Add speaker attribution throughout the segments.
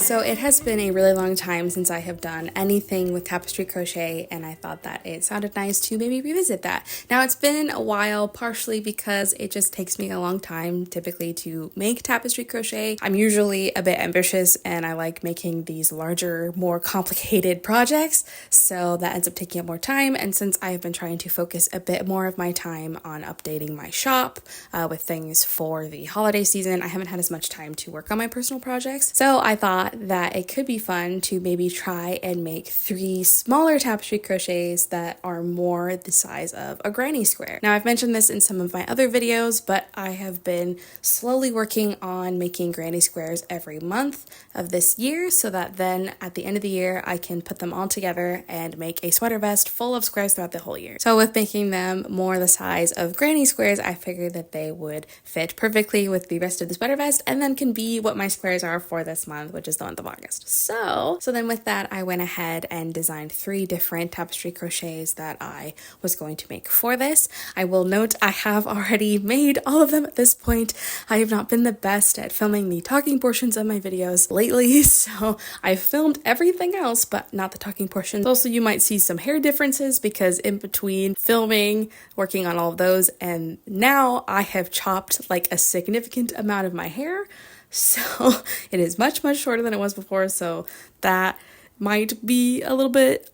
Speaker 1: So it has been a really long time since I have done anything with tapestry crochet, and I thought that it sounded nice to maybe revisit that. Now it's been a while, partially because it just takes me a long time typically to make tapestry crochet. I'm usually a bit ambitious and I like making these larger, more complicated projects, so that ends up taking up more time. And since I have been trying to focus a bit more of my time on updating my shop with things for the holiday season, I haven't had as much time to work on my personal projects. So I thought that it could be fun to maybe try and make 3 smaller tapestry crochets that are more the size of a granny square. Now I've mentioned this in some of my other videos, but I have been slowly working on making granny squares every month of this year, so that then at the end of the year I can put them all together and make a sweater vest full of squares throughout the whole year. So with making them more the size of granny squares, I figured that they would fit perfectly with the rest of the sweater vest and then can be what my squares are for this month, which is the month of August. So then with that, I went ahead and designed 3 different tapestry crochets that I was going to make for this. I will note I have already made all of them at this point. I have not been the best at filming the talking portions of my videos lately, so I've filmed everything else, but not the talking portions. Also, you might see some hair differences because in between filming, working on all of those, and now I have chopped like a significant amount of my hair. So it is much shorter than it was before, so that might be a little bit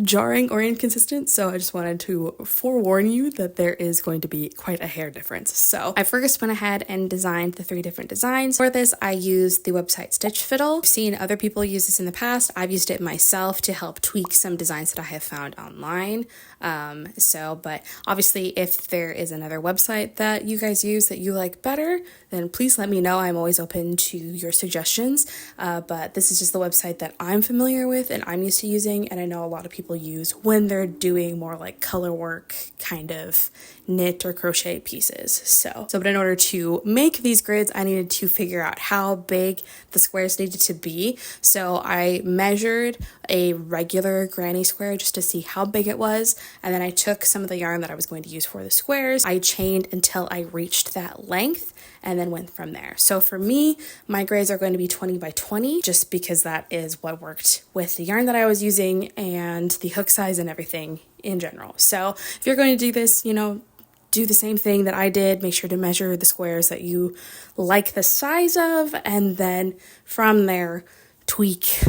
Speaker 1: jarring or inconsistent, so I just wanted to forewarn you that there is going to be quite a hair difference. So I first went ahead and designed the 3 different designs. For this, I used the website Stitch Fiddle. I've seen other people use this in the past. I've used it myself to help tweak some designs that I have found online. But obviously if there is another website that you guys use that you like better, then please let me know. I'm always open to your suggestions, but this is just the website that I'm familiar with and I'm used to using, and I know a lot of people use when they're doing more like color work kind of knit or crochet pieces. But in order to make these grids, I needed to figure out how big the squares needed to be. So I measured a regular granny square just to see how big it was, and then I took some of the yarn that I was going to use for the squares. I chained until I reached that length and then went from there. So for me, my grids are going to be 20 by 20, just because that is what worked with the yarn that I was using and the hook size and everything in general. So if you're going to do this, do the same thing that I did. Make sure to measure the squares that you like the size of, and then from there, tweak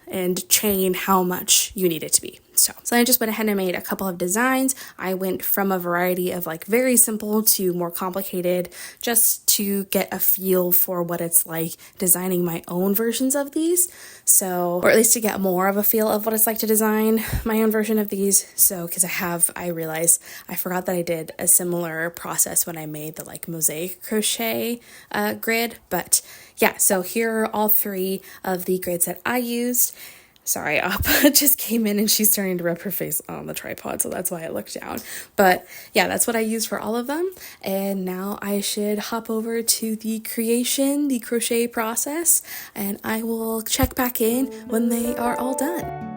Speaker 1: and chain how much you need it to be. So I just went ahead and made a couple of designs. I went from a variety of like very simple to more complicated, just to get a feel for what it's like designing my own versions of these. Or at least to get more of a feel of what it's like to design my own version of these. Because I realized I forgot that I did a similar process when I made the like mosaic crochet grid. But yeah, so here are all 3 of the grids that I used. Sorry, Appa just came in and she's starting to rub her face on the tripod, so that's why I looked down. But yeah, that's what I used for all of them. And now I should hop over to the crochet process, and I will check back in when they are all done.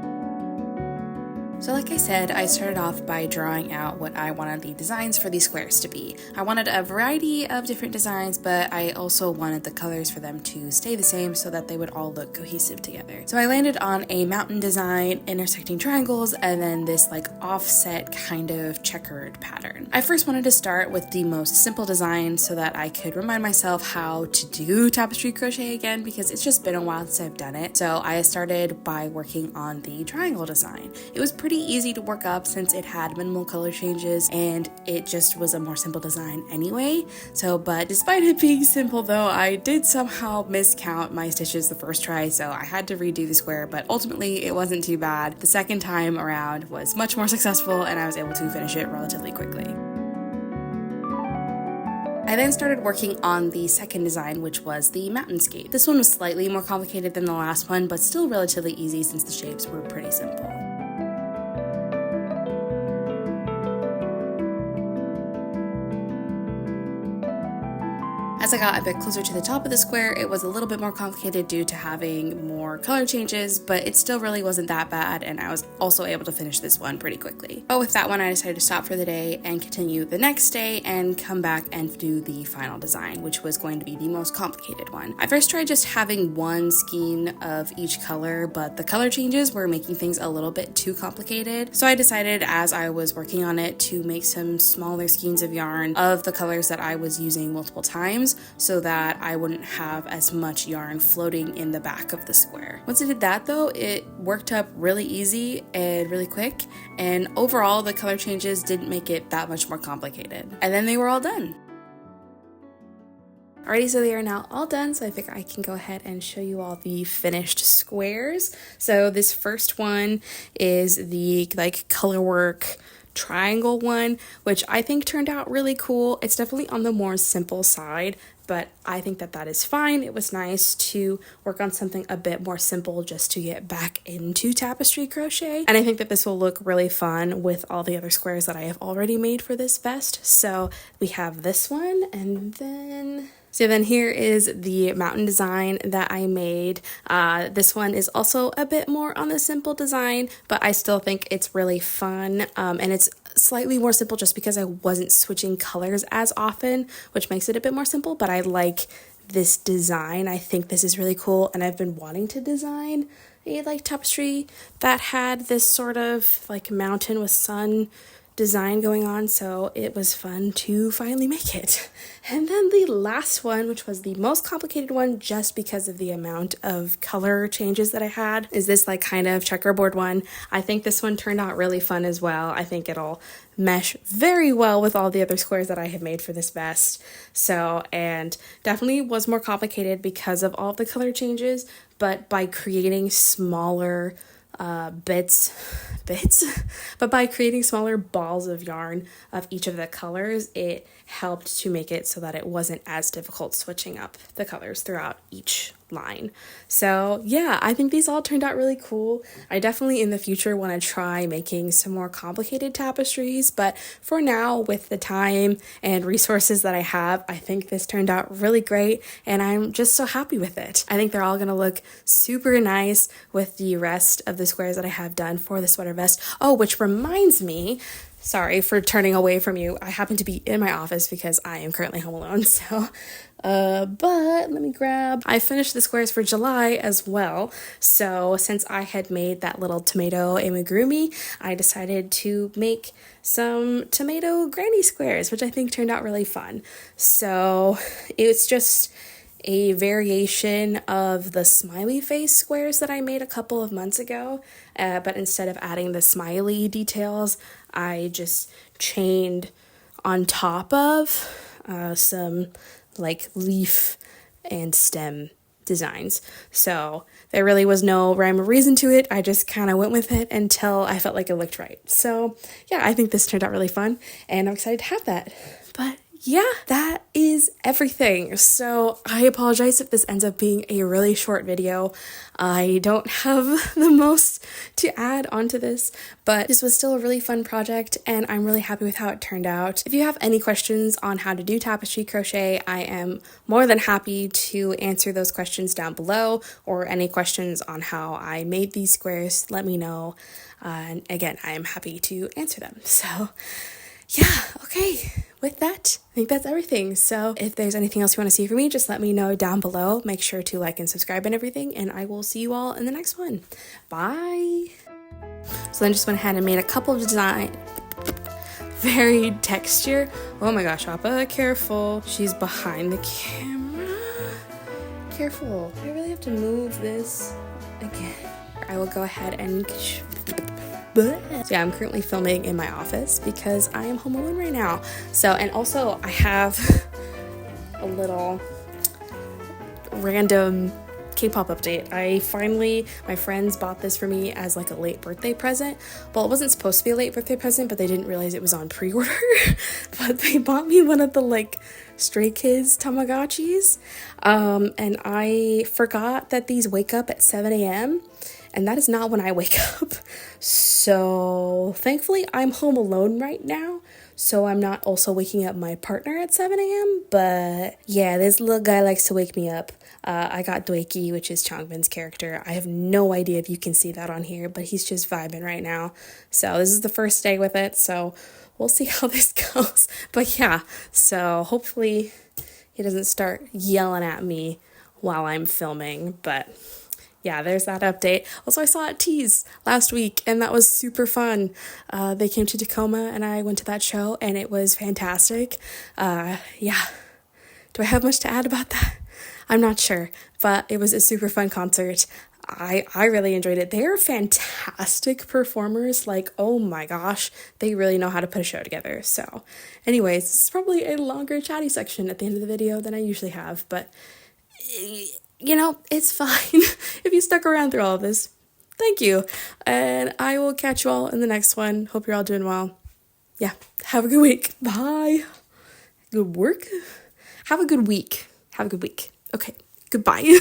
Speaker 1: So like I said, I started off by drawing out what I wanted the designs for these squares to be. I wanted a variety of different designs, but I also wanted the colors for them to stay the same so that they would all look cohesive together. So I landed on a mountain design, intersecting triangles, and then this like offset kind of checkered pattern. I first wanted to start with the most simple design so that I could remind myself how to do tapestry crochet again, because it's just been a while since I've done it. So I started by working on the triangle design. It was pretty easy to work up since it had minimal color changes and it just was a more simple design anyway. But despite it being simple though, I did somehow miscount my stitches the first try, so I had to redo the square, but ultimately it wasn't too bad. The second time around was much more successful and I was able to finish it relatively quickly. I then started working on the second design, which was the mountainscape. This one was slightly more complicated than the last one, but still relatively easy since the shapes were pretty simple. As As I got a bit closer to the top of the square, it was a little bit more complicated due to having more color changes, but it still really wasn't that bad, and I was also able to finish this one pretty quickly. But with that one, I decided to stop for the day and continue the next day and come back and do the final design, which was going to be the most complicated one. I first tried just having one skein of each color, but the color changes were making things a little bit too complicated. So I decided as I was working on it to make some smaller skeins of yarn of the colors that I was using multiple times so that I wouldn't have as much yarn floating in the back of the square. Once I did that though, it worked up really easy and really quick, and overall the color changes didn't make it that much more complicated. And then they were all done. Alrighty, so they are now all done, so I figure I can go ahead and show you all the finished squares. So this first one is the color work triangle one, which I think turned out really cool. It's definitely on the more simple side, but I think that that is fine. It was nice to work on something a bit more simple just to get back into tapestry crochet. And I think that this will look really fun with all the other squares that I have already made for this vest. So we have this one, and then here is the mountain design that I made. This one is also a bit more on the simple design, but I still think it's really fun. And it's slightly more simple just because I wasn't switching colors as often, which makes it a bit more simple, but I like this design. I think this is really cool, and I've been wanting to design a tapestry that had this sort of mountain with sun design going on, so it was fun to finally make it. And then the last one, which was the most complicated one just because of the amount of color changes that I had, is this kind of checkerboard one. I think this one turned out really fun as well. I think it'll mesh very well with all the other squares that I have made for this vest. So, and definitely was more complicated because of all the color changes, but by creating smaller but by creating smaller balls of yarn of each of the colors, it helped to make it so that it wasn't as difficult switching up the colors throughout each line. So yeah, I think these all turned out really cool. I definitely in the future want to try making some more complicated tapestries, but for now, with the time and resources that I have, I think this turned out really great, and I'm just so happy with it. I think they're all gonna look super nice with the rest of the squares that I have done for the sweater vest. Oh, which reminds me, sorry for turning away from you. I happen to be in my office because I am currently home alone, so but let me grab, I finished the squares for July as well. So since I had made that little tomato amigurumi, I decided to make some tomato granny squares, which I think turned out really fun. So it's just a variation of the smiley face squares that I made a couple of months ago, but instead of adding the smiley details, I just chained on top of some leaf and stem designs. So there really was no rhyme or reason to it. I just kind of went with it until I felt like it looked right. So yeah, I think this turned out really fun, and I'm excited to have that. But yeah, that is everything. So I apologize if this ends up being a really short video. I don't have the most to add onto this, but this was still a really fun project, and I'm really happy with how it turned out. If you have any questions on how to do tapestry crochet, I am more than happy to answer those questions down below, or any questions on how I made these squares, let me know. And again, I am happy to answer them. So yeah, okay. With that, I think that's everything. So if there's anything else you want to see from me, just let me know down below. Make sure to like and subscribe and everything, and I will see you all in the next one. Bye. So then just went ahead and made a couple of design, varied texture. Oh my gosh, Appa, careful. She's behind the camera. Careful. I really have to move this again. I will go ahead and so yeah, I'm currently filming in my office because I am home alone right now. So, and also I have a little random K-pop update. My friends bought this for me as a late birthday present. Well, it wasn't supposed to be a late birthday present, but they didn't realize it was on pre-order. But they bought me one of the Stray Kids Tamagotchis. And I forgot that these wake up at 7 a.m. and that is not when I wake up. So thankfully I'm home alone right now, so I'm not also waking up my partner at 7 a.m. But yeah, this little guy likes to wake me up. I got Dwayki, which is Changbin's character. I have no idea if you can see that on here, but he's just vibing right now. So this is the first day with it, so we'll see how this goes. But yeah, so hopefully he doesn't start yelling at me while I'm filming, but yeah, there's that update. Also, I saw at Tease last week, and that was super fun. They came to Tacoma, and I went to that show, and it was fantastic. Yeah. Do I have much to add about that? I'm not sure, but it was a super fun concert. I really enjoyed it. They are fantastic performers. Like, oh my gosh, they really know how to put a show together. So anyways, this is probably a longer chatty section at the end of the video than I usually have, but you know, it's fine. If you stuck around through all of this, thank you. And I will catch you all in the next one. Hope you're all doing well. Yeah, have a good week. Bye. Good work. Have a good week. Have a good week. Okay, goodbye.